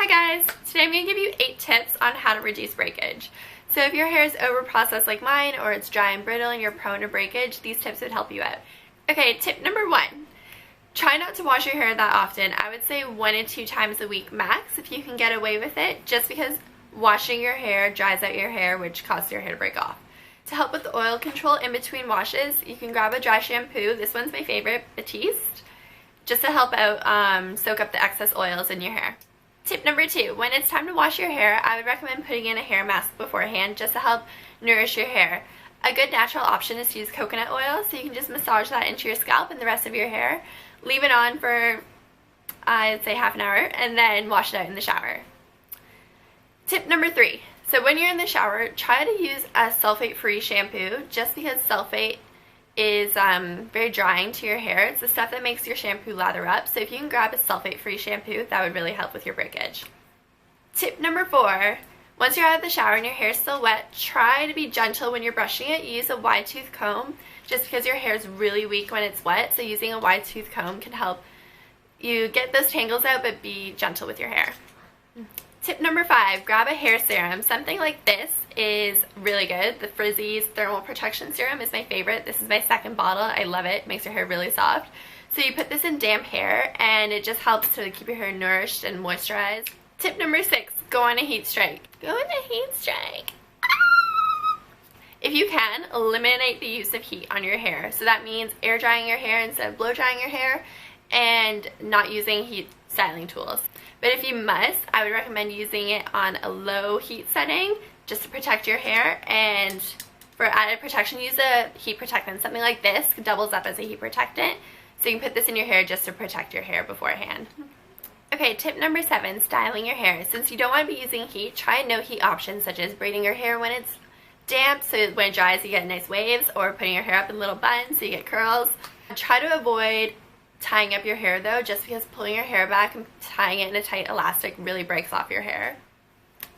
Hi guys! Today I'm going to give you 8 tips on how to reduce breakage. So if your hair is over-processed like mine, or it's dry and brittle and you're prone to breakage, these tips would help you out. Okay, tip number 1. Try not to wash your hair that often. I would say 1 to 2 times a week max if you can get away with it, just because washing your hair dries out your hair, which causes your hair to break off. To help with the oil control in between washes, you can grab a dry shampoo. This one's my favorite, Bleached, just to help out soak up the excess oils in your hair. Tip number 2, when it's time to wash your hair, I would recommend putting in a hair mask beforehand just to help nourish your hair. A good natural option is to use coconut oil, so you can just massage that into your scalp and the rest of your hair. Leave it on for, I'd say, half an hour, and then wash it out in the shower. Tip number 3, so when you're in the shower, try to use a sulfate-free shampoo, just because sulfate is very drying to your hair. It's the stuff that makes your shampoo lather up, so if you can grab a sulfate-free shampoo, that would really help with your breakage. Tip number 4, once you're out of the shower and your hair is still wet, try to be gentle when you're brushing it. Use a wide tooth comb, just because your hair is really weak when it's wet, so using a wide tooth comb can help you get those tangles out, but be gentle with your hair. Tip number 5, grab a hair serum. Something like this is really good. The Frizzy's Thermal Protection Serum is my favorite. This is my second bottle. I love it. It makes your hair really soft. So you put this in damp hair and it just helps to keep your hair nourished and moisturized. Tip number 6, go on a heat strike. Go on a heat strike. If you can, eliminate the use of heat on your hair. So that means air drying your hair instead of blow drying your hair, and not using heat styling tools. But if you must, I would recommend using it on a low heat setting just to protect your hair, and for added protection, use a heat protectant. Something like this doubles up as a heat protectant, so you can put this in your hair just to protect your hair beforehand. Okay, tip number 7, styling your hair. Since you don't want to be using heat, try no heat options such as braiding your hair when it's damp, so when it dries you get nice waves, or putting your hair up in little buns so you get curls. Try to avoid tying up your hair though, just because pulling your hair back and tying it in a tight elastic really breaks off your hair.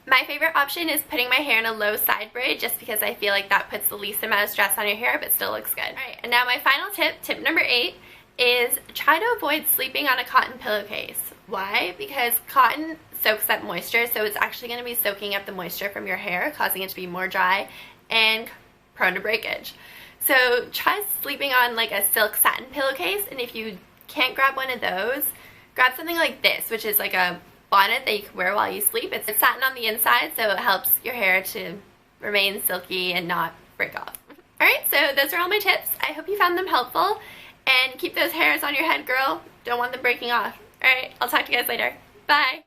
My favorite option is putting my hair in a low side braid, just because I feel like that puts the least amount of stress on your hair but still looks good. Alright, and now my final tip, tip number 8, is try to avoid sleeping on a cotton pillowcase. Why? Because cotton soaks up moisture, so it's actually going to be soaking up the moisture from your hair, causing it to be more dry and prone to breakage. So try sleeping on like a silk satin pillowcase, and if you can't grab one of those, grab something like this, which is like a bonnet that you can wear while you sleep. It's satin on the inside, so it helps your hair to remain silky and not break off. Alright, so those are all my tips. I hope you found them helpful, and keep those hairs on your head, girl. Don't want them breaking off. Alright, I'll talk to you guys later. Bye!